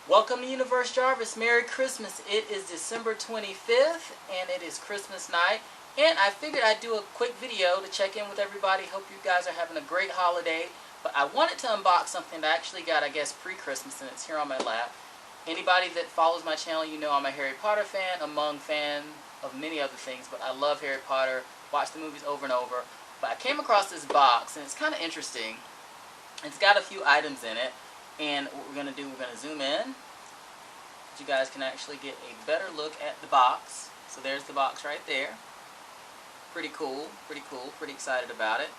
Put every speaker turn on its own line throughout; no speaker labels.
Welcome to Universe Jarvis. Merry Christmas. It is December 25th and it is Christmas night. And I figured I'd do a quick video to check in with everybody. Hope you guys are having a great holiday. But I wanted to unbox something that I actually got, I guess, pre-Christmas, and it's here on my lap. Anybody that follows my channel, you know I'm a Harry Potter fan, among fan of many other things. But I love Harry Potter, watch the movies over and over. But I came across this box and it's kind of interesting. It's got a few items in it. And what we're going to do, we're going to zoom in, so you guys can actually get a better look at the box. So there's the box right there. Pretty cool, pretty excited about it.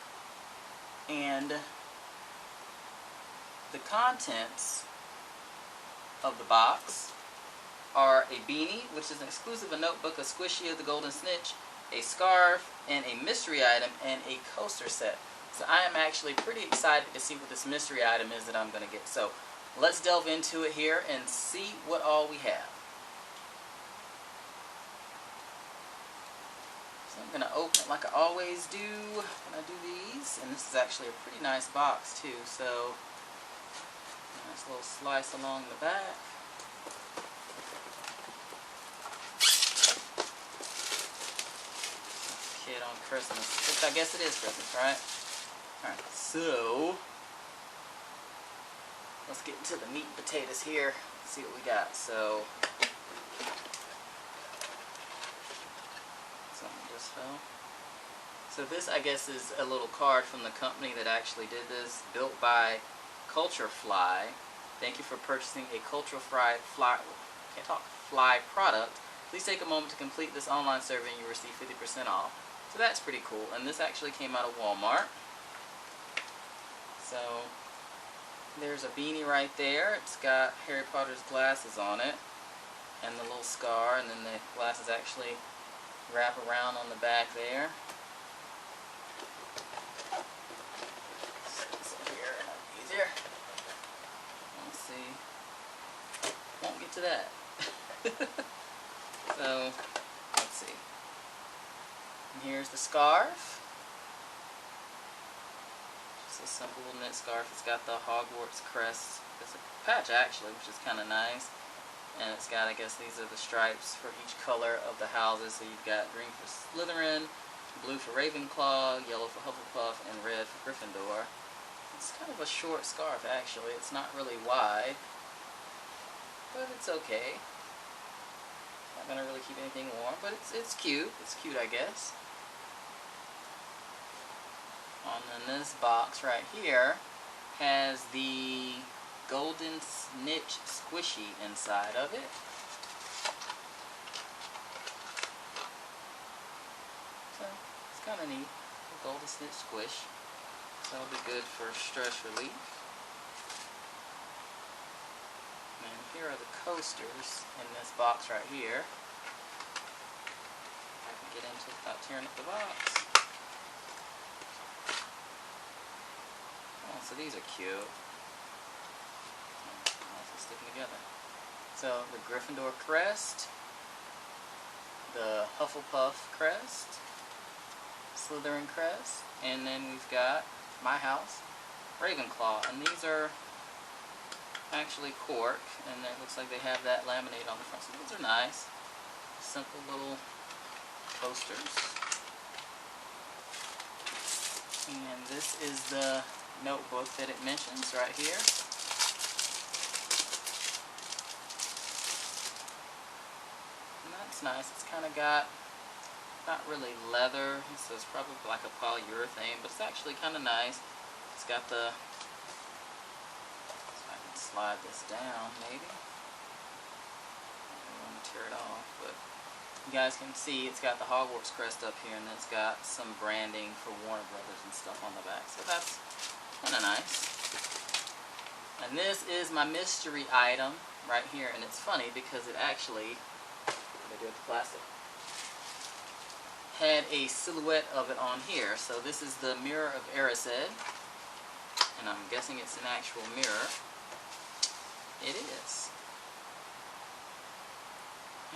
And the contents of the box are a beanie, which is an exclusive, a notebook, a squishy of the Golden Snitch, a scarf, and a mystery item, and a coaster set. So I am actually pretty excited to see what this mystery item is that I'm going to get. So let's delve into it here and see what all we have. So I'm going to open it like I always do when I do these. And this is actually a pretty nice box too. So nice little slice along the back. Kid on Christmas. Which I guess it is Christmas, right? Alright, so let's get into the meat and potatoes here. See what we got. So something just fell. So this, I guess, is a little card from the company that actually did this, built by CultureFly. Thank you for purchasing a CultureFly Fly product. Please take a moment to complete this online survey and you receive 50% off. So that's pretty cool. And this actually came out of Walmart. So there's a beanie right there. It's got Harry Potter's glasses on it and the little scar, and then the glasses actually wrap around on the back there. So here, easier. Let's see. Won't get to that. So let's see. And here's the scarf. A simple little knit scarf. It's got the Hogwarts crest. It's a patch actually, which is kind of nice. And it's got, I guess, these are the stripes for each color of the houses. So you've got green for Slytherin, blue for Ravenclaw, yellow for Hufflepuff, and red for Gryffindor. It's kind of a short scarf actually. It's not really wide, but it's okay. Not gonna really keep anything warm, but it's cute. It's cute, I guess. And then this box right here has the Golden Snitch squishy inside of it. So it's kind of neat. The Golden Snitch squish. So it'll be good for stress relief. And here are the coasters in this box right here. I can get into it without tearing up the box. So these are cute. Also sticking together. So the Gryffindor crest, the Hufflepuff crest, Slytherin crest, and then we've got my house, Ravenclaw. And these are actually cork, and it looks like they have that laminate on the front. So those are nice. Simple little posters. And this is the notebook that it mentions right here. And that's nice. It's kind of got, not really leather, so it's probably like a polyurethane, but it's actually kind of nice. It's got the, so I can slide this down maybe. I don't want to tear it off, but you guys can see it's got the Hogwarts crest up here, and it's got some branding for Warner Brothers and stuff on the back. So that's kind of nice. And this is my mystery item right here, and it's funny because it actually, they do it with plastic, had a silhouette of it on here. So this is the Mirror of Erised, and I'm guessing it's an actual mirror. It is.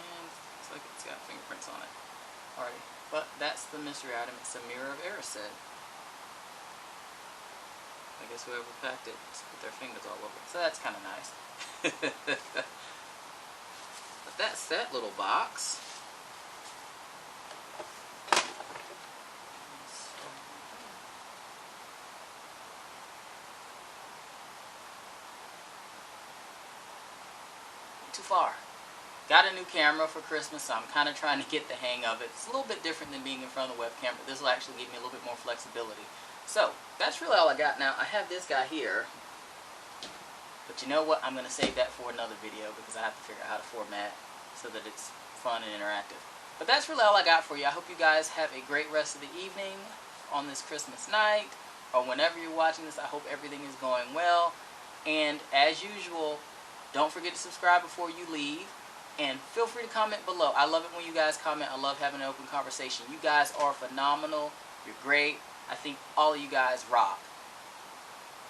And looks like it's got fingerprints on it already. But that's the mystery item. It's the Mirror of Erised. I guess whoever packed it just put their fingers all over it. So that's kind of nice. But that's that little box. Too far. Got a new camera for Christmas, so I'm kind of trying to get the hang of it. It's a little bit different than being in front of the webcam, but this will actually give me a little bit more flexibility. So, that's really all I got now. I have this guy here, but you know what? I'm going to save that for another video because I have to figure out how to format so that it's fun and interactive. But that's really all I got for you. I hope you guys have a great rest of the evening on this Christmas night, or whenever you're watching this. I hope everything is going well. And as usual, don't forget to subscribe before you leave. And feel free to comment below. I love it when you guys comment. I love having an open conversation. You guys are phenomenal. You're great. I think all of you guys rock.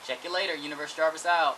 Check you later. Universe Jarvis out.